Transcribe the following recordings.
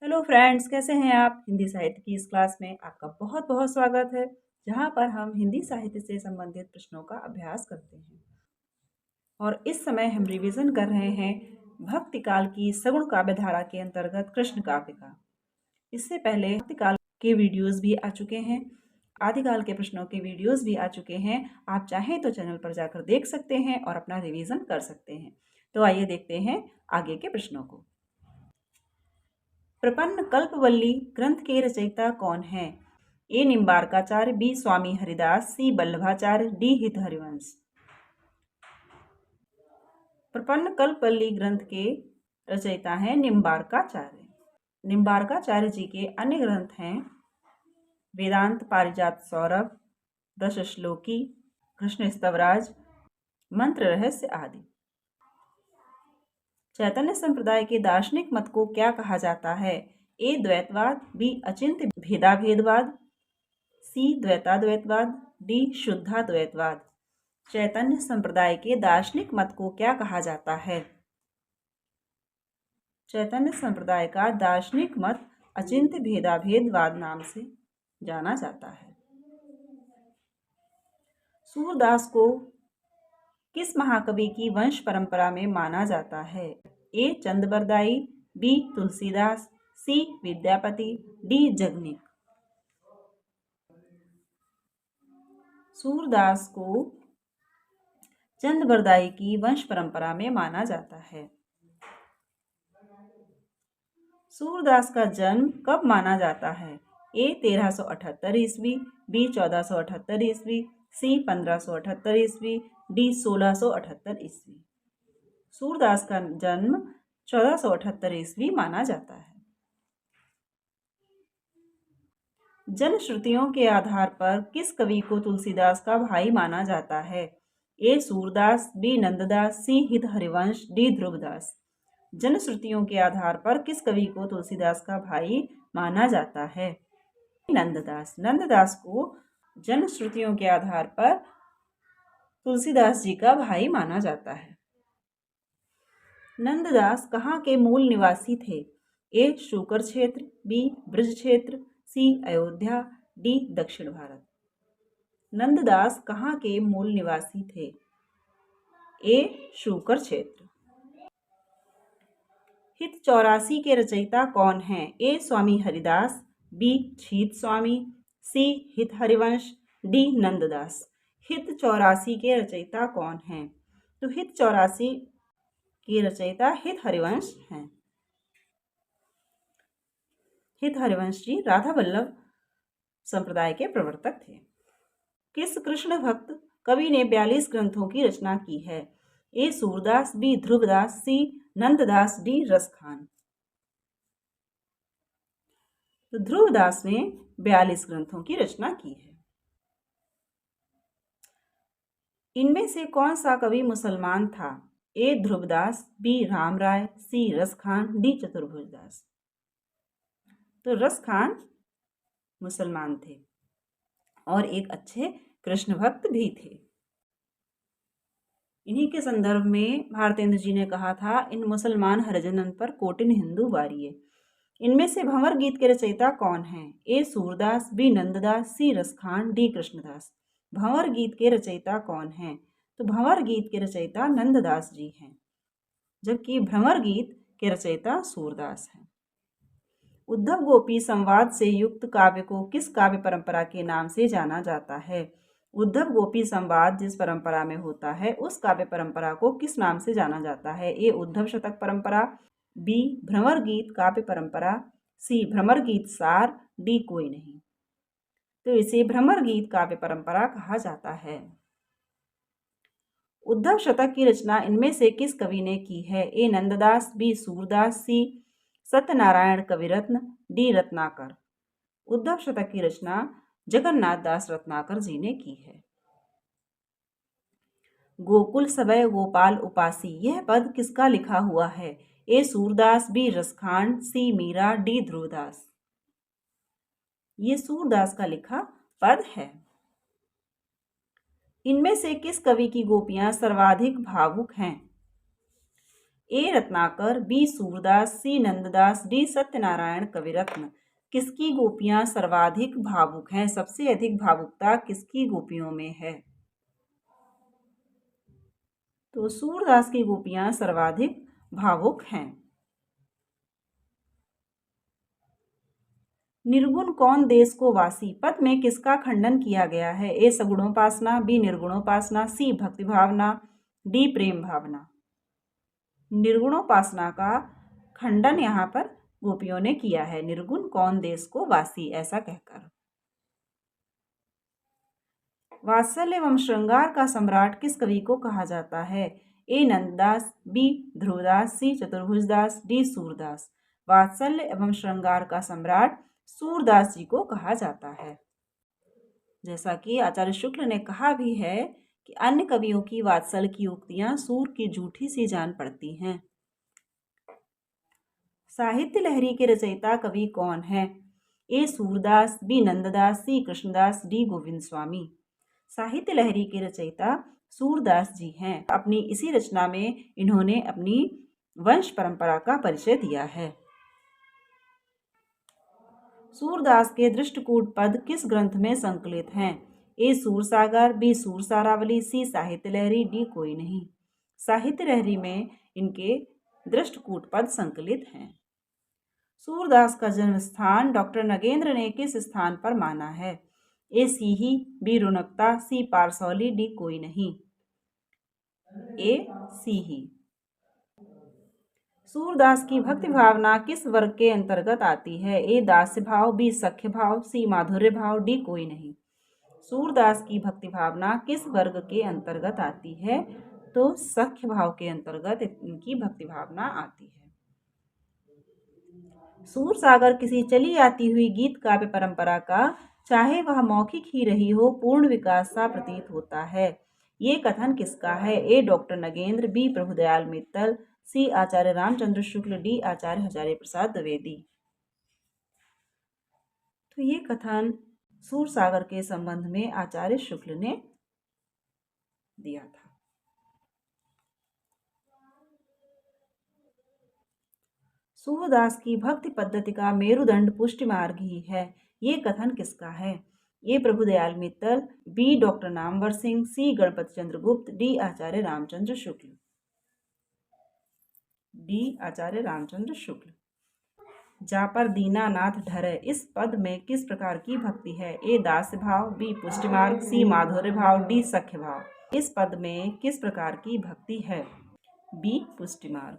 Hello friends, कैसे हैं आप? हिंदी साहित्य की इस क्लास में आपका बहुत बहुत स्वागत है, जहां पर हम हिंदी साहित्य से संबंधित प्रश्नों का अभ्यास करते हैं। और इस समय हम रिवीजन कर रहे हैं भक्ति काल की सगुण काव्य धारा के अंतर्गत कृष्ण काव्य का। इससे पहले भक्ति काल के वीडियोस भी आ चुके हैं, आदिकाल के प्रश्नों के वीडियोस भी आ चुके हैं। आप चाहें तो चैनल पर जाकर देख सकते हैं और अपना रिवीजन कर सकते हैं। तो आइए देखते हैं आगे के प्रश्नों को। प्रपन्न कल्पवल्ली ग्रंथ के रचयिता कौन है? ए निम्बार्काचार्य, बी स्वामी हरिदास, सी वल्लभाचार्य, डी हित हरिवंश। प्रपन्न कल्पवल्ली ग्रंथ के रचयिता हैं निम्बार्काचार्य। निम्बार्काचार्य जी के अन्य ग्रंथ हैं वेदांत पारिजात सौरभ, दश श्लोकी, कृष्ण स्तवराज, मंत्र रहस्य आदि। चैतन्य संप्रदाय के दार्शनिक मत को क्या कहा जाता है? ए द्वैतवाद, बी अचिंत्य भेदाभेदवाद, सी द्वैताद्वैतवाद, डी शुद्धाद्वैतवाद। चैतन्य संप्रदाय के दार्शनिक मत को क्या कहा जाता है? चैतन्य संप्रदाय का दार्शनिक मत अचिंत्य भेदाभेदवाद नाम से जाना जाता है। सूरदास को किस महाकवि की वंश परंपरा में माना जाता है? ए चंदबरदाई, बी तुलसीदास, सी विद्यापति, डी जगनिक। सूरदास को चंदबरदाई की वंश परंपरा में माना जाता है। सूरदास का जन्म कब माना जाता है? ए 1378 ईस्वी, बी 1478 ईस्वी, सी 1578 ईस्वी, डी 1678 ईस्वी। सूरदास का जन्म 1478 ईस्वी माना जाता है। जनश्रुतियों के आधार पर किस कवि को तुलसीदास का भाई माना जाता है? ए सूरदास, बी नंददास, सी हित हरिवंश, डी ध्रुवदास। जनश्रुतियों के आधार पर किस कवि को तुलसीदास का भाई माना जाता है? नंददास। नंददास को जनश्रुतियों के आधार पर तुलसीदास जी का भाई माना जाता है। नंददास कहाँ के मूल निवासी थे? ए शूकर क्षेत्र, बी ब्रज क्षेत्र, सी अयोध्या, डी दक्षिण भारत। नंददास कहाँ के मूल निवासी थे? ए शूकर क्षेत्र। हित 84 के रचयिता कौन हैं? ए स्वामी हरिदास, बी छीत स्वामी, सी हित हरिवंश, डी नंददास। हित 84 के रचयिता कौन हैं? तो हित 84 के रचयिता हित हरिवंश हैं। हित हरिवंश जी राधा वल्लभ संप्रदाय के प्रवर्तक थे। किस कृष्ण भक्त कवि ने 42 ग्रंथों की रचना की है? ए सूरदास, बी ध्रुवदास, सी नंददास, डी रसखान। तो ध्रुवदास ने 42 ग्रंथों की रचना की है। इनमें से कौन सा कवि मुसलमान था? ए ध्रुवदास, बी रामराय, सी रसखान, डी चतुर्भुजदास। तो रसखान मुसलमान थे और एक अच्छे कृष्ण भक्त भी थे। इन्हीं के संदर्भ में भारतेंद्र जी ने कहा था, इन मुसलमान हरिजनन पर कोटिन हिंदू वारिये। इनमें से भंवर गीत के रचयिता कौन हैं? ए सूरदास, बी नंददास, सी रसखान, डी कृष्णदास। भंवर गीत के रचयिता कौन हैं? तो भंवर गीत के रचयिता नंददास जी हैं, जबकि भ्रमर गीत के रचयिता सूरदास हैं। उद्धव गोपी संवाद से युक्त काव्य को किस काव्य परंपरा के नाम से जाना जाता है? उद्धव गोपी संवाद जिस परंपरा में होता है उस काव्य परंपरा को किस नाम से जाना जाता है? ए उद्धव शतक परंपरा, बी भ्रमर गीत काव्य परंपरा, सी भ्रमर गीत सार, डी कोई नहीं। तो इसे भ्रमर गीत काव्य परंपरा कहा जाता है। उद्धव शतक की रचना इनमें से किस कवि ने की है? ए नंददास, बी सूरदास, सी सत्यनारायण कविरत्न, डी रत्नाकर। उद्धव शतक की रचना जगन्नाथ दास रत्नाकर जी ने की है। गोकुल सबय गोपाल उपासी, यह पद किसका लिखा हुआ है? ए सूरदास, बी रसखान, सी मीरा, डी ध्रुवदास। ये सूरदास का लिखा पद है। इनमें से किस कवि की गोपियां सर्वाधिक भावुक हैं? ए रत्नाकर, बी सूरदास, सी नंददास, डी सत्यनारायण कविरत्न। किसकी गोपियां सर्वाधिक भावुक हैं? सबसे अधिक भावुकता किसकी गोपियों में है? तो सूरदास की गोपियां सर्वाधिक भावुक हैं। निर्गुण कौन देश को वासी पद में किसका खंडन किया गया है? ए सगुणोपासना, बी निर्गुणोपासना, सी भक्ति भावना, डी प्रेम भावना। निर्गुणोपासना का खंडन यहाँ पर गोपियों ने किया है, निर्गुण कौन देश को वासी ऐसा कहकर। वात्सल्य एवं श्रृंगार का सम्राट किस कवि को कहा जाता है? ए नंददास, बी ध्रुवदास, सी चतुर्भुजदास, डी सूरदास। वात्सल्य एवं श्रृंगार का सम्राट सूरदास जी को कहा जाता है। जैसा कि आचार्य शुक्ल ने कहा भी है कि अन्य कवियों की वात्सल्य की उक्तियां सूर की झूठी सी जान पड़ती हैं। साहित्य लहरी के रचयिता कवि कौन है? ए सूरदास, बी नंददास, सी कृष्णदास, डी गोविंद स्वामी। साहित्य लहरी के रचयिता सूरदास जी हैं। अपनी इसी रचना में इन्होंने अपनी वंश परंपरा का परिचय दिया है। सूरदास के दृष्टकूट पद किस ग्रंथ में संकलित हैं? ए सूरसागर, बी सूरसारावली, सी साहित्य लहरी, डी कोई नहीं। साहित्य लहरी में इनके दृष्टकूट पद संकलित हैं। सूरदास का जन्म स्थान डॉक्टर नगेंद्र ने किस स्थान पर माना है? ए सीही, बी रुनकता, सी पारसौली, डी कोई नहीं। ए सीही। सूरदास की भक्ति भावना किस वर्ग के अंतर्गत आती है? ए दास्य भाव, बी सख्य भाव, सी माधुर्य भाव, डी कोई नहीं। सूरदास की भक्ति भावना किस वर्ग के अंतर्गत आती है? तो सख्य भाव के अंतर्गत इनकी भक्ति भावना आती है। सूरसागर किसी चली आती हुई गीत काव्य परंपरा का, चाहे वह मौखिक ही रही हो, पूर्ण विकास सा प्रतीत होता है। ये कथन किसका है? ए डॉक्टर नगेंद्र, बी प्रभुदयाल मित्तल, सी आचार्य रामचंद्र शुक्ल, डी आचार्य हजारी प्रसाद द्विवेदी। तो ये कथन सूरसागर के संबंध में आचार्य शुक्ल ने दिया था। सूरदास की भक्ति पद्धति का मेरुदंड पुष्टि मार्ग ही है। ये कथन किसका है? ए प्रभुदयाल मित्तल, बी डॉक्टर नामवर सिंह, सी गणपति चंद्र गुप्त, डी आचार्य रामचंद्र शुक्ल। डी आचार्य रामचंद्र शुक्ल। जा पर दीनानाथ ढरे, इस पद में किस प्रकार की भक्ति है? ए दास्य भाव, बी पुष्टि मार्ग, सी माधुर्य भाव, डी सख्य भाव। इस पद में किस प्रकार की भक्ति है? बी पुष्टि मार्ग।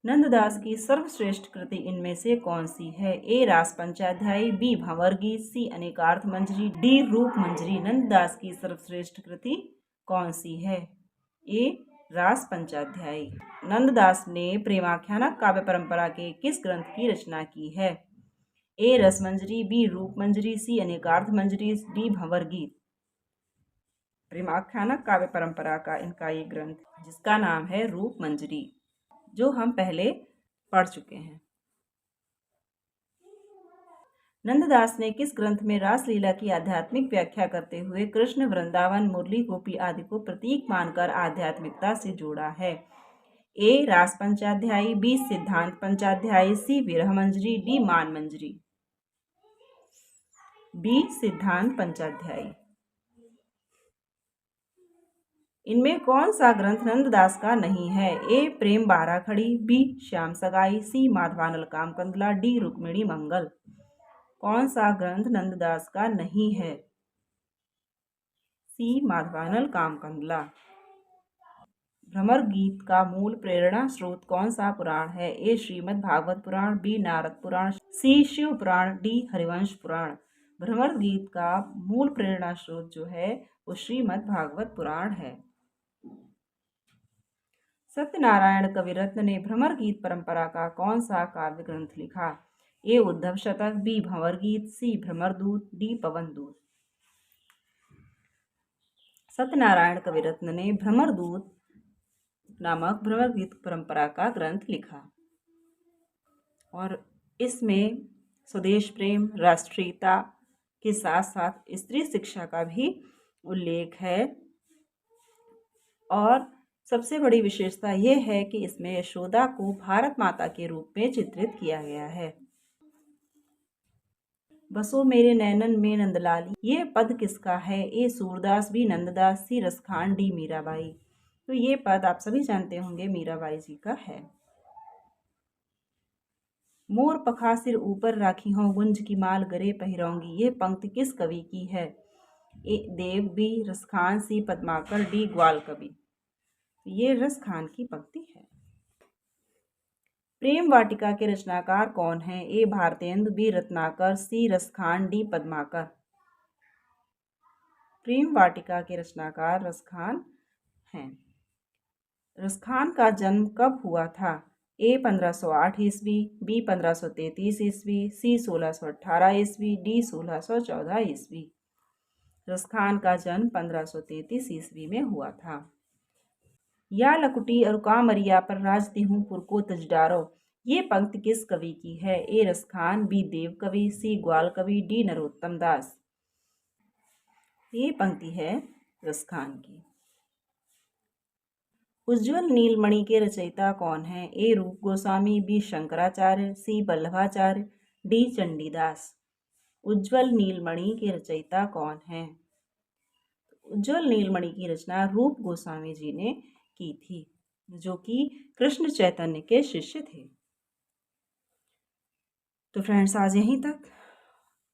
नंददास की सर्वश्रेष्ठ कृति इनमें से कौन सी है? ए रास पंचाध्यायी, बी भंवर गीत, सी अनेकार्थ मंजरी, डी रूप मंजरी। नंददास की सर्वश्रेष्ठ कृति कौन सी है? ए रास पंचाध्यायी। नंददास ने प्रेमाख्यानक काव्य परंपरा के किस ग्रंथ की रचना की है? ए रस मंजरी, बी रूप मंजरी, सी अनेकार्थ मंजरी, डी भंवर गीत। प्रेमाख्यानक काव्य परंपरा का इनका ये ग्रंथ जिसका नाम है रूप मंजरी, जो हम पहले पढ़ चुके हैं। नंददास ने किस ग्रंथ में रासलीला की आध्यात्मिक व्याख्या करते हुए कृष्ण, वृंदावन, मुरली, गोपी आदि को प्रतीक मानकर आध्यात्मिकता से जोड़ा है? ए रास पंचाध्यायी, बी सिद्धांत पंचाध्यायी, सी विरह मंजरी, डी मान मंजरी। बी सिद्धांत पंचाध्यायी। इनमें कौन सा ग्रंथ नंददास का नहीं है? ए प्रेम बारा खड़ी, बी श्याम सगाई, सी माधवानल काम कंदला, डी रुक्मिणी मंगल। कौन सा ग्रंथ नंददास का नहीं है? सी माधवानल काम कंदला। भ्रमर गीत का मूल प्रेरणा स्रोत कौन सा पुराण है? ए श्रीमद् भागवत पुराण, बी नारद पुराण, सी शिव पुराण, डी हरिवंश पुराण। भ्रमर गीत का मूल प्रेरणा स्रोत जो है वो श्रीमद् भागवत पुराण है। सत्यनारायण कविरत्न ने भ्रमर गीत परंपरा का कौन सा काव्य ग्रंथ लिखा? ए उद्धव शतक, बी भंवर गीत, सी भ्रमर दूत, डी पवन दूत। सत्यनारायण कविरत्न ने भ्रमर दूत नामक भ्रमर गीत परंपरा का ग्रंथ लिखा और इसमें स्वदेश प्रेम, राष्ट्रीयता के साथ साथ स्त्री शिक्षा का भी उल्लेख है और सबसे बड़ी विशेषता यह है कि इसमें यशोदा को भारत माता के रूप में चित्रित किया गया है। बसो मेरे नैनन में नंदलाली, ये पद किसका है? ए सूरदास, बी नंददास, सी रसखान, डी मीराबाई। तो ये पद आप सभी जानते होंगे मीराबाई जी का है। मोर पखा सिर ऊपर राखी हों, गुंज की माल गरे पहिरौंगी, ये पंक्ति किस कवि की है? ए देव, बी रसखान, सी पद्माकर, डी ग्वाल कवि। ये रसखान की पंक्ति है। प्रेम वाटिका के रचनाकार कौन हैं? ए भारतेंदु, बी रत्नाकर, सी रसखान, डी पद्माकर। प्रेम वाटिका के रचनाकार रसखान हैं। रसखान का जन्म कब हुआ था? ए 1508 ईस्वी, बी 1533 ईस्वी, सी 1618 ईस्वी, डी 1614 ईस्वी। रसखान का जन्म 1533 ईस्वी में हुआ था। या लकुटी और कामरिया पर राजती हूँ पुर को तजडारो, ये पंक्ति किस कवि की है? ए रसखान, बी देव कवि, सी ग्वाल कवि, डी नरोत्तम दास। ये पंक्ति है रसखान की। उज्ज्वल नीलमणि के रचयिता कौन है? ए रूप गोस्वामी, बी शंकराचार्य, सी वल्लभाचार्य, डी चंडीदास। उज्ज्वल नीलमणि के रचयिता कौन है? उज्ज्वल नीलमणि की रचना रूप गोस्वामी जी ने की थी, जो कि कृष्ण चैतन्य के शिष्य थे। तो फ्रेंड्स, आज यहीं तक।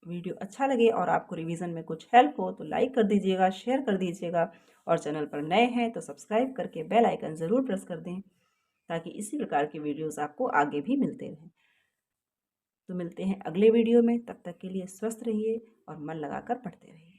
वीडियो अच्छा लगे और आपको रिवीजन में कुछ हेल्प हो तो लाइक कर दीजिएगा, शेयर कर दीजिएगा, और चैनल पर नए हैं तो सब्सक्राइब करके बेल आइकन ज़रूर प्रेस कर दें, ताकि इसी प्रकार के वीडियोस आपको आगे भी मिलते रहें। तो मिलते हैं अगले वीडियो में, तब तक के लिए स्वस्थ रहिए और मन लगाकर पढ़ते रहिए।